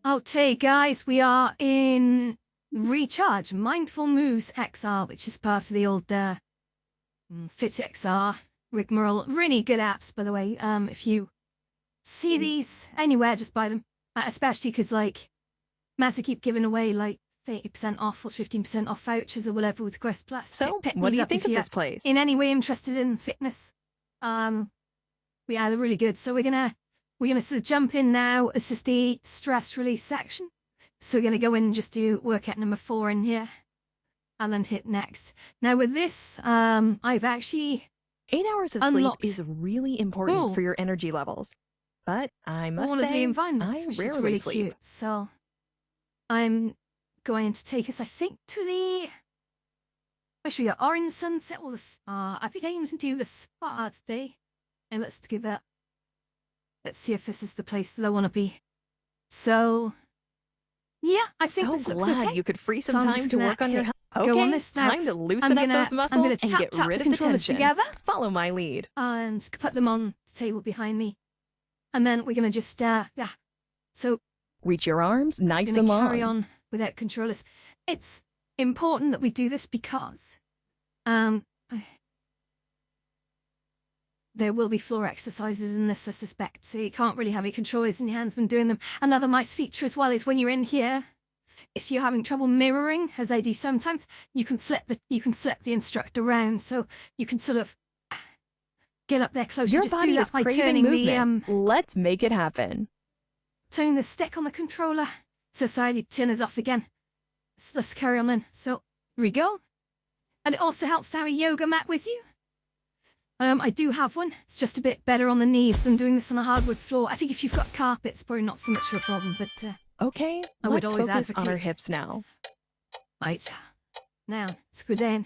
Okay, guys, we are in Recharge Mindful Moves XR, which is part of the old Fit XR rigmarole. Really good apps, by the way. If you see these anywhere, just buy them. Especially because, like, Mazza keep giving away, like, 30% off or 15% off vouchers or whatever with Quest Plus. So, what do you think of this place? In any way interested in fitness. Yeah, they're really good. So we're gonna sort of jump in now. This is the stress release section. So we're gonna go in and just do workout number 4 in here, and then hit next. Now with this, I've actually 8 hours of sleep is really important for your energy levels. But I must all say, of the environments, which is really sleep. cute. So I'm going to take us, I think, to the where should we go? Orange Sunset or the spa? I think I aim to do the spa today. And let's see if this is the place that I want to be. So, yeah, I think this looks okay. You could free some time to work on your health. Okay, go on this now. Time to loosen up those muscles and get rid of the tension. Together. Follow my lead. And put them on the table behind me. And then we're going to just, So, reach your arms nice and long. Carry on without controllers. It's important that we do this because, there will be floor exercises in this, I suspect, so you can't really have your controllers in your hands when doing them. Another nice feature as well is when you're in here, if you're having trouble mirroring, as I do sometimes, you can slip the instructor around, so you can sort of get up there closer. Your just body do that is by craving turning movement. Let's make it happen. Turning the stick on the controller. Society turn us off again. So let's carry on then. So here we go. And it also helps to have a yoga mat with you. I do have one. It's just a bit better on the knees than doing this on a hardwood floor. I think if you've got carpet, it's probably not so much of a problem, but okay, I would always focus advocate on our hips now. Right. Now, let's go down.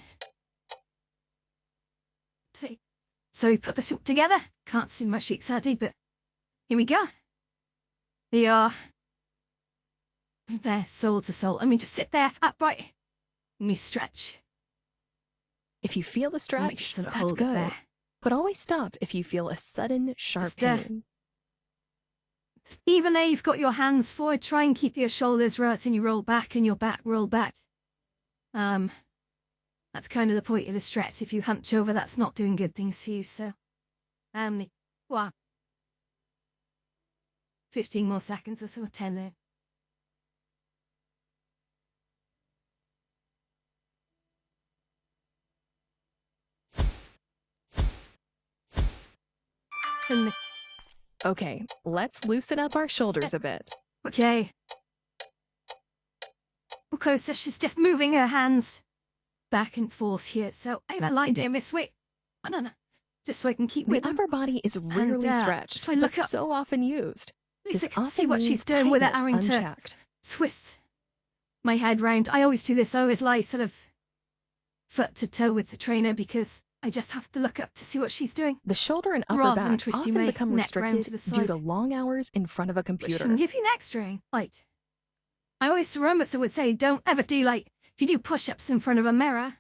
So we put this all together. Can't see my cheeks, sadly, but here we go. We are there, soul to soul. Let me just sit there upright. Let me stretch. If you feel the stretch, just sort of that's hold good. It there. But always stop if you feel a sudden, sharp pain. Even though you've got your hands forward, try and keep your shoulders right and you roll back and your back roll back. That's kind of the point of the stretch. If you hunch over, that's not doing good things for you. So, 15 more seconds or so, 10 there. Okay, let's loosen up our shoulders a bit. Okay. Closer, she's just moving her hands back and forth here. So I'm gonna lie down this way. No. Just so I can keep with the upper body is rarely stretched, but so often used. At least I can see what she's doing without having to twist my head round. I always do this. I always lie sort of foot to toe with the trainer because I just have to look up to see what she's doing. The shoulder and upper back often become restricted due to long hours in front of a computer. Which can give you neck strain. Like, I always remember someone would say, don't ever do, like, if you do push-ups in front of a mirror,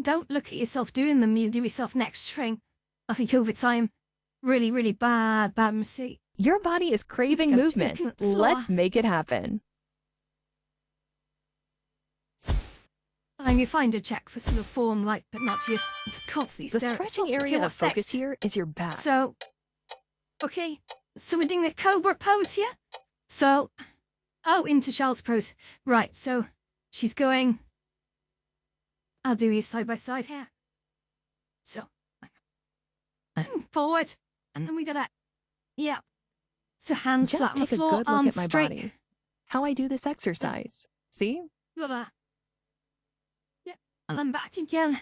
don't look at yourself doing them. You'll give yourself neck strain. I think over time, really, really bad mistake. Your body is craving movement. Let's make it happen. And you find a check for sort of form, like, but not just constantly the stretching area of focus here is your back. So, okay, so we're doing a cobra pose here. So, into child's pose. Right, so she's going, I'll do you side by side here. So, and forward, and then we do that. Yeah. So hands flat on the floor, arms straight. Body. How I do this exercise. See? Got that. And I'm back again.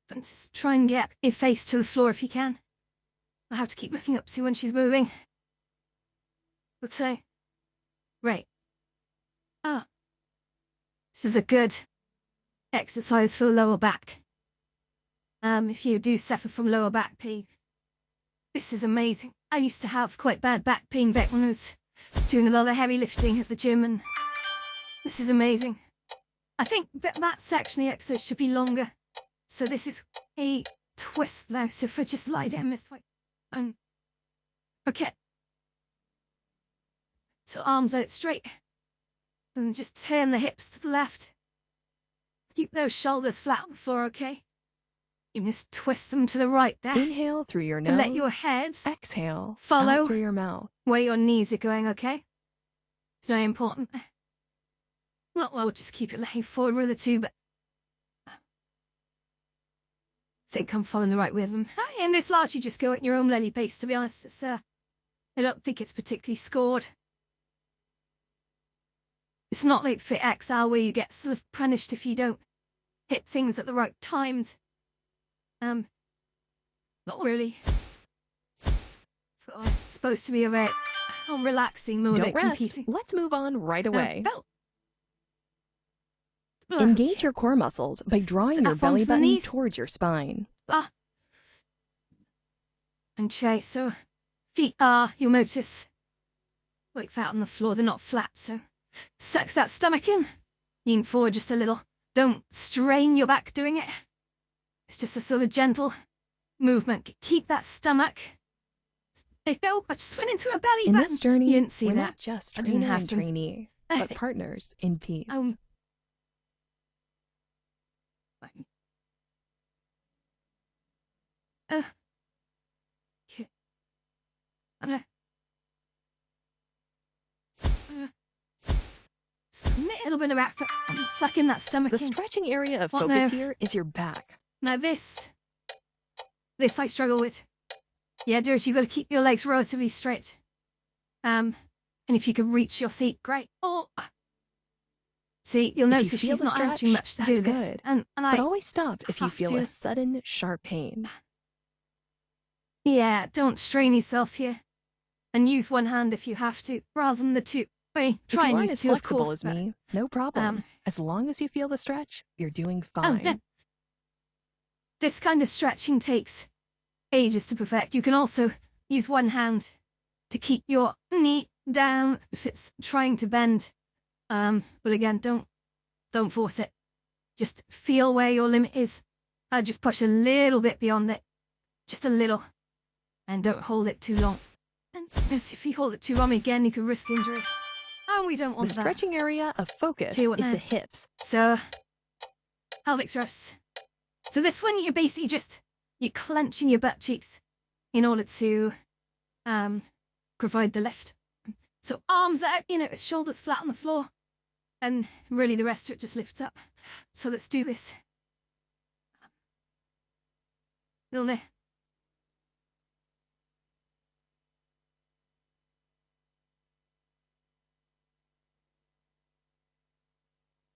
And just try and get your face to the floor if you can. I have to keep looking up, see when she's moving. Okay. Right. This is a good exercise for the lower back. If you do suffer from lower back pain, this is amazing. I used to have quite bad back pain back when I was doing a lot of heavy lifting at the gym, and this is amazing. I think that section of the exercise should be longer. So this is a twist now. So if I just lie down this way. Okay. So arms out straight. Then just turn the hips to the left. Keep those shoulders flat on the floor, okay? You just twist them to the right there. Inhale through your nose. Let your head exhale follow out through your mouth. where your knees are going, okay? It's very important. Well, we'll just keep it laying forward with the two, but I think I'm following the right rhythm. In this large, you just go at your own bloody pace, to be honest. It's, I don't think it's particularly scored. It's not like Fit XR where you get sort of punished if you don't hit things at the right times. Not really. It's supposed to be a very relaxing move. Don't rest. Competing. Let's move on right away. Engage your core muscles by drawing your belly button towards your spine. And chase. So feet are, you'll notice, like flat on the floor. They're not flat, so suck that stomach in. Lean forward just a little. Don't strain your back doing it. It's just a sort of gentle movement. Keep that stomach. I just went into a belly button. In this journey, you didn't see we're that. not just trainer and trainee, but partners in peace. A little bit of effort. I'm sucking that stomach The in. stretching area of focus here is your back. Now this I struggle with. Yeah, Dirty, you've got to keep your legs relatively straight. And if you can reach your seat, great. Or see, you'll notice she's not having much to do this. And but always stop if you feel a sudden, sharp pain. Yeah, don't strain yourself here. And use one hand if you have to, rather than the two. Try and use two, of course. As me, no problem. As long as you feel the stretch, you're doing fine. Yeah. This kind of stretching takes ages to perfect. You can also use one hand to keep your knee down if it's trying to bend. But again, don't force it. Just feel where your limit is. Just push a little bit beyond it. Just a little. And don't hold it too long. And if you hold it too long again, you could risk injury. And we don't want that. The stretching area of focus is the hips. So, pelvic thrust. So this one, you're basically you're clenching your butt cheeks in order to provide the lift. So arms out, shoulders flat on the floor. And really the rest of it just lifts up. So let's do this. Little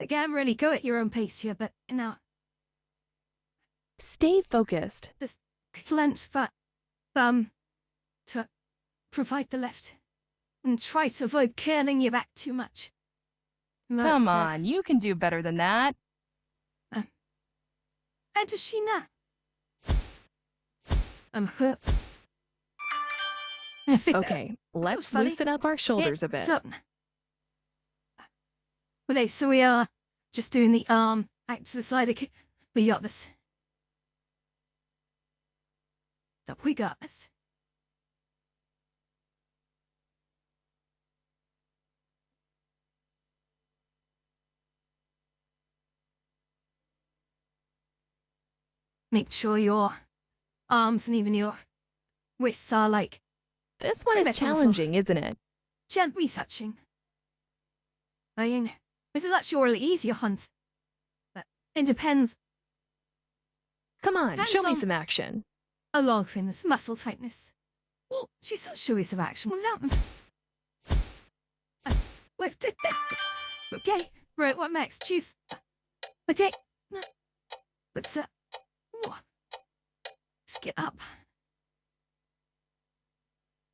Again, really go at your own pace here, but now stay focused. This clench thumb to provide the lift. And try to avoid curling your back too much. Come on, you can do better than that. How does she now? I'm hurt. Okay, let's loosen up our shoulders a bit. So we are just doing the arm out to the side. Okay, we got this. We got this. Make sure your arms and even your wrists are like... This one is challenging, isn't it? Gently touching. This is actually really easier, Hunt. But it depends. Come on, show me some action. A lot of things, muscle tightness. Well, she's so show me some action. What's that? Okay, right, what next, Chief? Okay. Let's get up.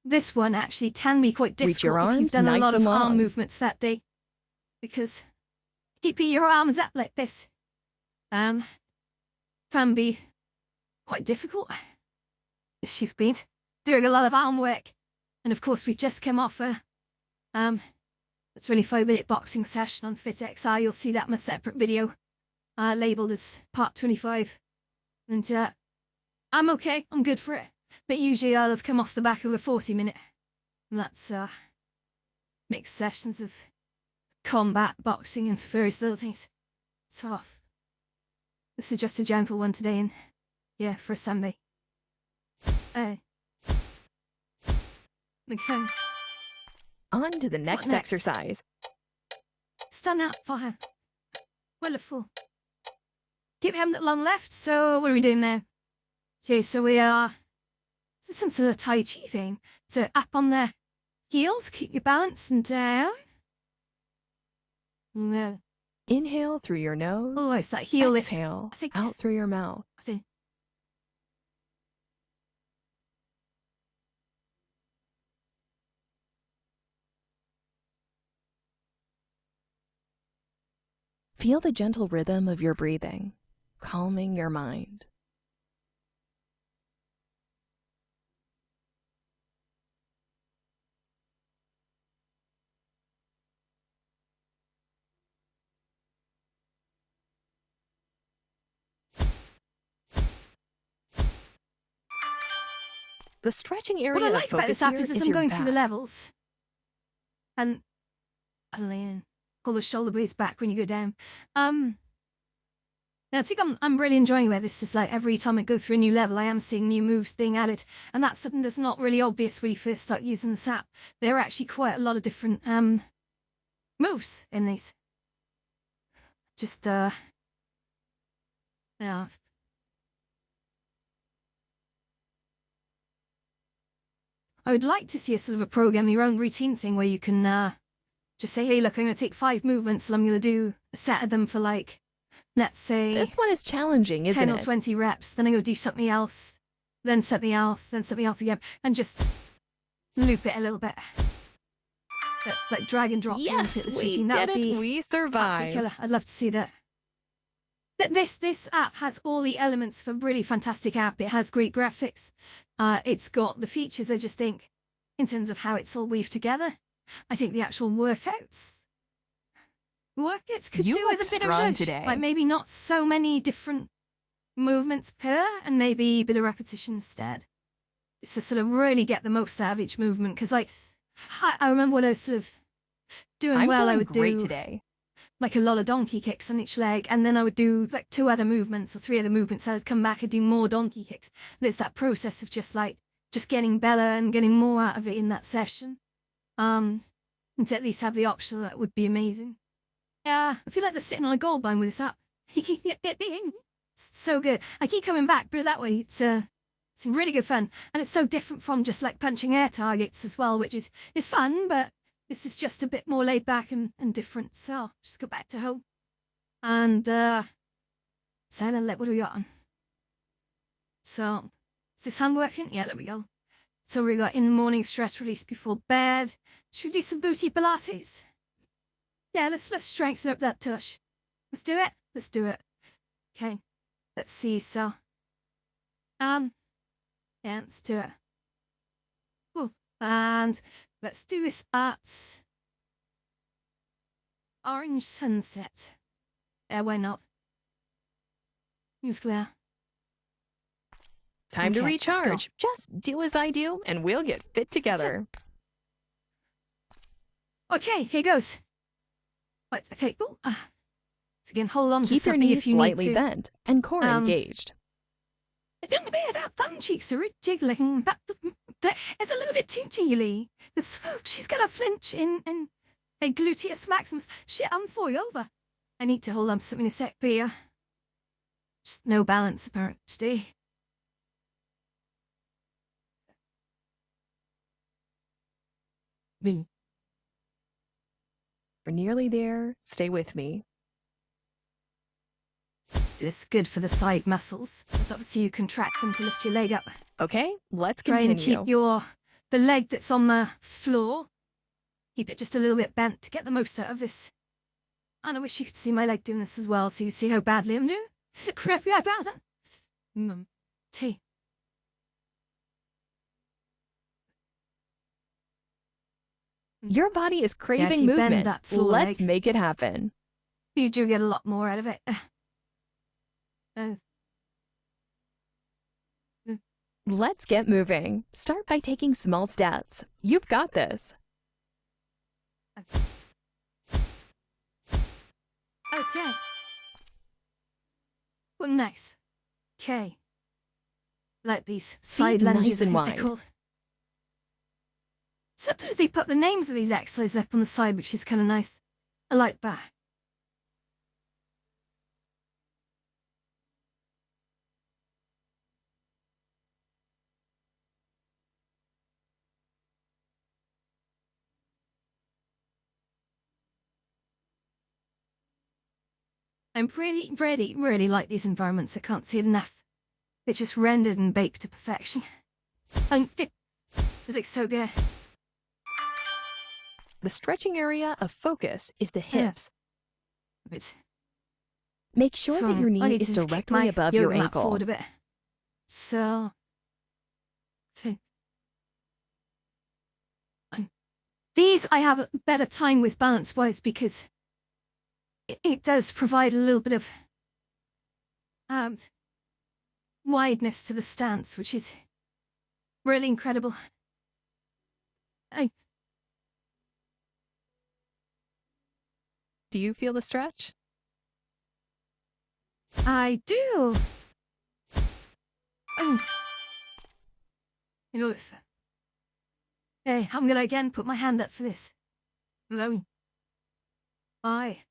This one actually can be quite difficult if you've done a lot of arm movements that day. Because keeping your arms up like this can be quite difficult if you've been doing a lot of arm work. And of course, we've just come off a 25-minute boxing session on Fit XR. You'll see that in a separate video labeled as part 25. And I'm okay, I'm good for it. But usually I'll have come off the back of a 40-minute. And that's mixed sessions of combat, boxing, and various little things. So, this is just a gentle one today, and yeah, for Sunday. Okay. On to the next exercise. Stand up for her. Wonderful. Keep having that long left, so what are we doing now? Okay, so we are... This is some sort of Tai Chi thing. So up on the heels, keep your balance, and down. No. Inhale through your nose. Oh, it's that heel lift. Exhale out through your mouth. I think... Feel the gentle rhythm of your breathing, calming your mind. The stretching area. What I like about this app is I'm going through the levels. And pull the shoulder blades back when you go down. I think I'm really enjoying where this is like every time I go through a new level, I am seeing new moves being added. And that's something that's not really obvious when you first start using this app. There are actually quite a lot of different moves in these. Just yeah. I would like to see a sort of a program your own routine thing where you can just say, hey, look, I'm going to take 5 movements and I'm going to do a set of them for like, let's say... This one is challenging, isn't it? 10 or 20 reps. Then I go do something else, then something else, then something else again, and just loop it a little bit. Like drag and drop into this routine. That would be we survived. Absolute killer. I'd love to see that. This app has all the elements of a really fantastic app. It has great graphics. It's got the features, I just think, in terms of how it's all weaved together. I think the actual workouts could do with a bit of zhuzh. Today. Like maybe not so many different movements per, and maybe a bit of repetition instead. It's to sort of really get the most out of each movement. Because like, I remember when I was sort of doing well, I would do today. Like a lot of donkey kicks on each leg, and then I would do like 2 other movements or 3 other movements. I'd come back and do more donkey kicks. There's that process of just getting better and getting more out of it in that session. And to at least have the option, that would be amazing. Yeah, I feel like they're sitting on a gold mine with this app. It's so good. I keep coming back, but that way it's really good fun. And it's so different from just like punching air targets as well, which is fun, but this is just a bit more laid back and different. So I'll just go back to home. And silent, what do we got on? So is this hand working? Yeah, there we go. So we got in the morning stress release before bed. Should we do some booty Pilates? Yeah, let's strengthen up that tush. Let's do it. Let's do it. Okay. Let's see. So, yeah, let's do it. Cool. And let's do this at Orange Sunset. Yeah, why not? Use glare. Time to recharge. Just do as I do, and we'll get fit together. Okay, here goes. Right, okay, cool. So again, hold on to Keep your something knees if you need to. slightly bent and core engaged. Thumb cheeks are jiggling, but it's a little bit too jiggly. She's got a flinch in a gluteus maximus. Shit, I'm falling over. I need to hold on to something a sec, but yeah. Just no balance, apparently. We're nearly there. Stay with me. It's good for the side muscles, because obviously you contract them to lift your leg up. Okay, let's Try continue. and keep the leg that's on the floor, keep it just a little bit bent to get the most out of this. And I wish you could see my leg doing this as well, so you see how badly I'm doing. Crappy about it. Tea. Your body is craving if you movement. Bend that floor Let's leg, make it happen. You do get a lot more out of it. Let's get moving. Start by taking small steps. You've got this. Okay. What next? Okay. Like these side lunges, nice and I think they're called. Sometimes they put the names of these exercises up on the side, which is kind of nice. I like that. I'm really like these environments. I can't see it enough. They're just rendered and baked to perfection. It's like so good. The stretching area of focus is the hips. But Make sure that your knee is directly above your ankle. Forward a bit. So, these I have a better time with balance-wise because it does provide a little bit of wideness to the stance, which is really incredible. Do you feel the stretch? I do. Hey, I'm gonna again put my hand up for this. Hello. Aye.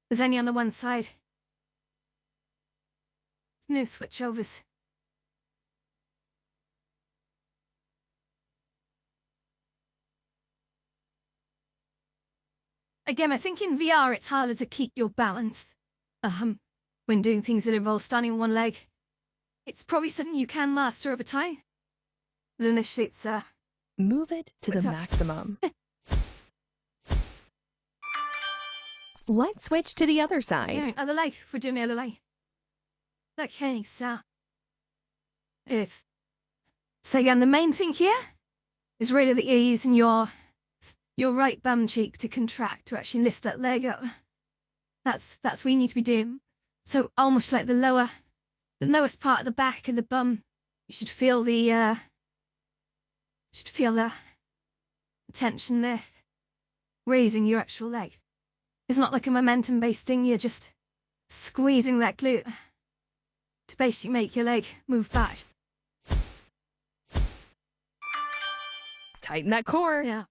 There's any on the one side. No switchovers. Again, I think in VR it's harder to keep your balance. When doing things that involve standing on one leg. It's probably something you can master over time. But initially it's move it to the maximum. Let's switch to the other side. Yeah, other leg. For doing the other leg. Okay, so again, the main thing here is really that you're using your right bum cheek to contract, to actually lift that leg up. That's what you need to be doing. So almost like the lowest part of the back of the bum, you should feel the tension there, raising your actual leg. It's not like a momentum-based thing. You're just squeezing that glute to basically make your leg move back. Tighten that core. Yeah.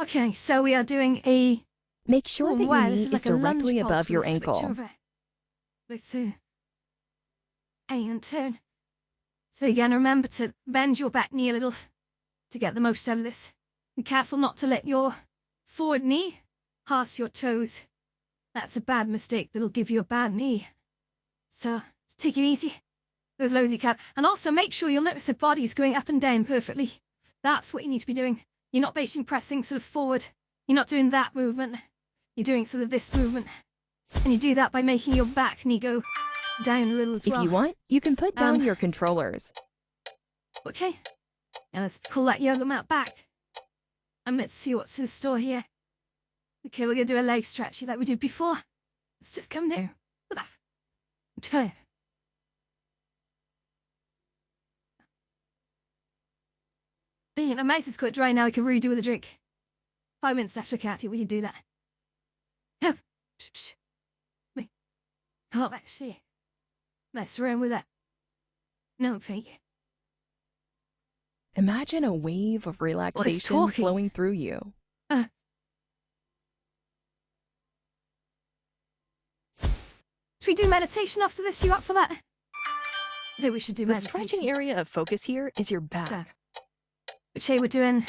Okay, so we are doing a... Make sure that your knee is like directly above your ankle. With the A and turn. So again, remember to bend your back knee a little to get the most out of this. Be careful not to let your forward knee pass your toes. That's a bad mistake that'll give you a bad knee. So take it easy. Go as low as you can. And also make sure you'll notice the body's going up and down perfectly. That's what you need to be doing. You're not basically pressing sort of forward. You're not doing that movement. You're doing sort of this movement. And you do that by making your back knee go down a little as well. If you want, you can put down your controllers. Okay. Now let's pull that yoga mat back. And let's see what's in store here. Okay, we're going to do a leg stretch like we did before. Let's just come there. Okay. The ice is quite dry now. I can really do with a drink. 5 minutes after Cathy, we can do that. Oh, actually, mess around with that. No, thank you. Imagine a wave of relaxation flowing through you. Should we do meditation after this? You up for that? I think we should do meditation. The stretching area of focus here is your back. Which hey, we're doing...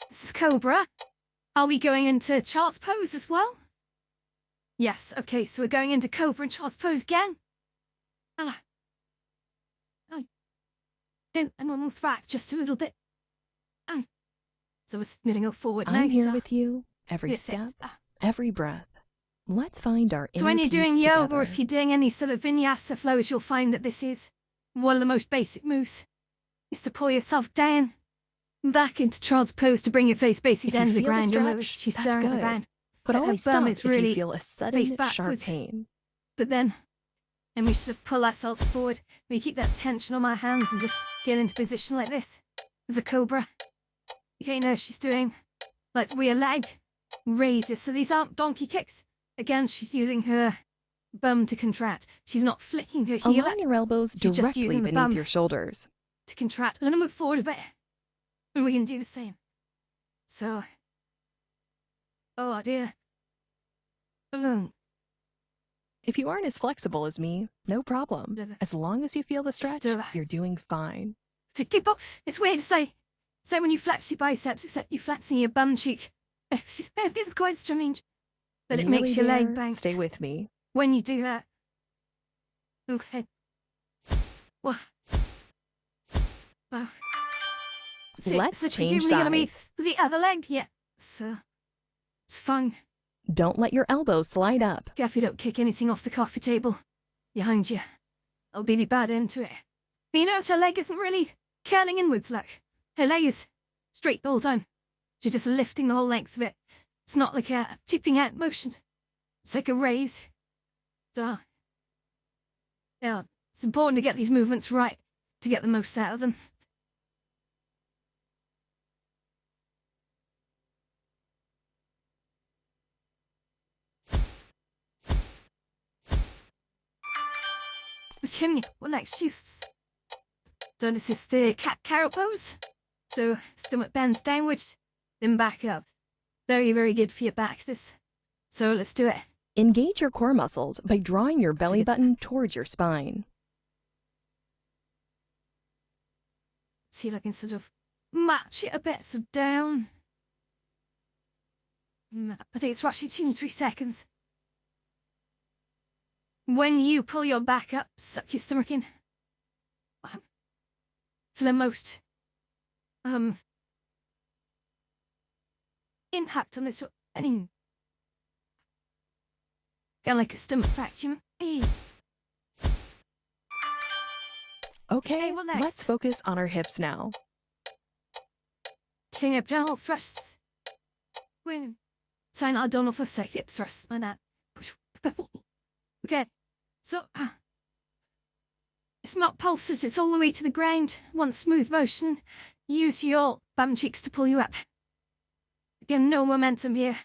This is Cobra. Are we going into Child's Pose as well? Yes, okay, so we're going into Cobra and Child's Pose again. I'm almost back, just a little bit. So we're going to go forward now. I'm here with you, every step, every breath. Let's find our inner So when you're doing peace yoga together. or if you're doing any sort of vinyasa flows, you'll find that this is one of the most basic moves. Is to pull yourself down, back into Child's Pose to bring your face basically down to the ground. You'll notice she's staring at the ground. But her bum is really you feel a sudden, face backwards. sharp pain. But then, and we sort of pull ourselves forward. We keep that tension on our hands and just get into position like this. As a cobra. Okay, no, she's doing, let's weird leg raises. So these aren't donkey kicks. Again, she's using her bum to contract. She's not flicking her heel. Align your elbows She's just directly using the beneath bum your shoulders. to contract. I'm going to move forward a bit. And we can do the same. So, oh dear. Alone. If you aren't as flexible as me, no problem. As long as you feel the stretch, you're doing fine. It's weird to say. Say when you flex your biceps, except you're flexing your bum cheek. It's quite strange. But it makes your leg bounce. Stay with me. When you do that. Okay. Well. Let's change gonna be sides. the other leg, yeah. So, it's fine. Don't let your elbows slide up. Careful you don't kick anything off the coffee table behind you. I'll be bad into it. But you notice her leg isn't really curling inwards, like. Her leg is straight the whole time. She's just lifting the whole length of it. It's not like a tipping out motion. It's like a raise. So, yeah, it's important to get these movements right, to get the most out of them. What next? So this is the cat-cow pose. So stomach bends downwards, then back up. Very, very good for your back, this. So let's do it. Engage your core muscles by drawing your belly button towards your spine. See if I can sort of match it a bit, so down. I think it's roughly 2 to 3 seconds. When you pull your back up, suck your stomach in. For the most impact on this, kind of like a stomach vacuum. Hey. Okay, well, next. Let's focus on our hips now. King abdominal thrusts. Wing. Sign abdominal thrust, hip thrusts, like that. Okay, so it's not pulses, it's all the way to the ground. One smooth motion. Use your bum cheeks to pull you up. Again, no momentum here.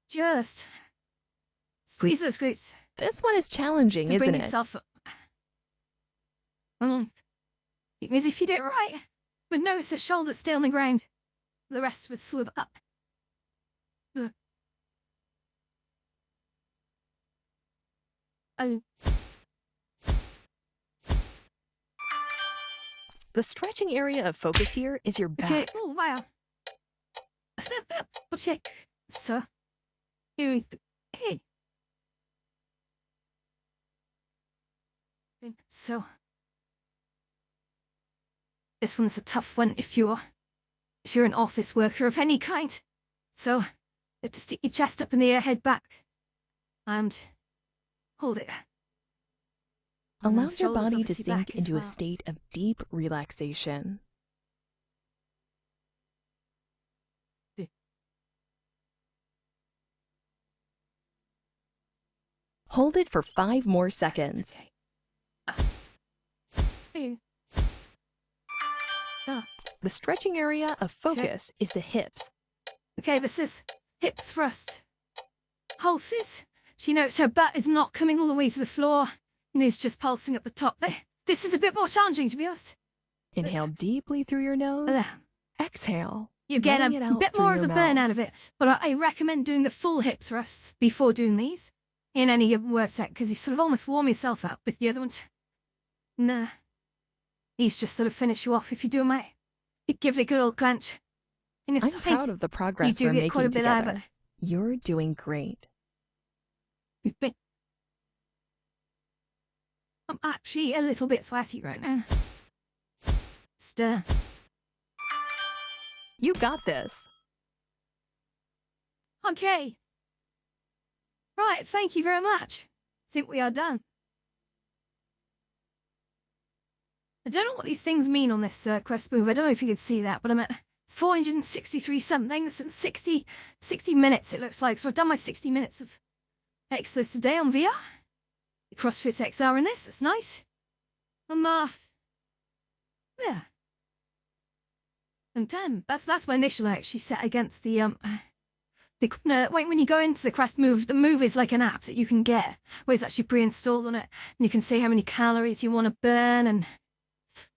Just squeeze those glutes. This one is challenging, to isn't bring it? yourself up. As if you did it right. But notice the shoulders stay on the ground. The rest would swivel up. The stretching area of focus here is your back. Okay, oh wow. Step up, check. So, here, hey. So, this one's a tough one if you're an office worker of any kind. So, you have to stick your chest up in the air, head back, and hold it. Allow your body to sink into a state of deep relaxation. Hold it for 5 more seconds. The stretching area of focus is the hips. Okay, this is hip thrust. Hold this. She notes her butt is not coming all the way to the floor. And it's just pulsing up the top there. This is a bit more challenging, to be honest. Inhale deeply through your nose. Exhale. You get a bit more of the burn out of it. But I recommend doing the full hip thrusts before doing these. In any given work set, because you sort of almost warm yourself up with the other ones. Nah. These just sort of finish you off if you do them right. It gives it a good old clench. And it's I'm proud of the progress we're making quite a bit together. out of it. You're doing great. I'm actually a little bit sweaty right now. Stir. You got this. Okay. Right, thank you very much. I think we are done. I don't know what these things mean on this quest move. I don't know if you could see that, but I'm at 463 something since 60 minutes, it looks like. So I've done my 60 minutes of exercise today on VR. The CrossFit XR in this, it's nice. Yeah. Damn, that's my initial actually set against the when you go into the Quest Move, the Move is like an app that you can get where it's actually pre-installed on it, and you can say how many calories you want to burn and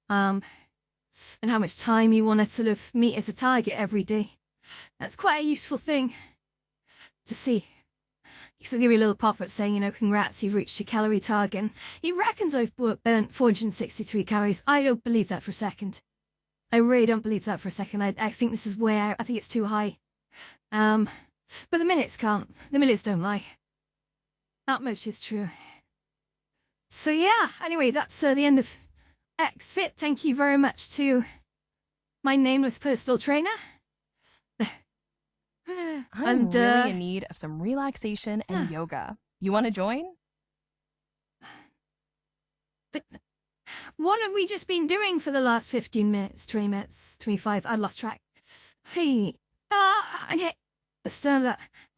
how much time you want to sort of meet as a target every day. That's quite a useful thing to see. You can give you a little pop-up saying, congrats, you've reached your calorie target. He reckons I've burnt 463 calories. I don't believe that for a second. I really don't believe that for a second. I think this is I think it's too high. But the minutes can't. The minutes don't lie. That much is true. So yeah, anyway, that's the end of xFit. Thank you very much to my nameless personal trainer. I'm really in need of some relaxation and yoga. You want to join? But what have we just been doing for the last 15 minutes, 20 minutes, 25? I lost track. Hey, okay. Oh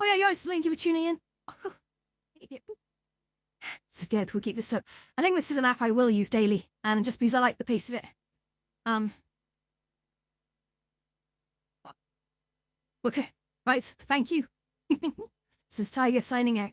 yeah, thank you for tuning in. It's good, we'll keep this up. I think this is an app I will use daily, and just because I like the pace of it. Okay, right, thank you. This is Tiger signing out.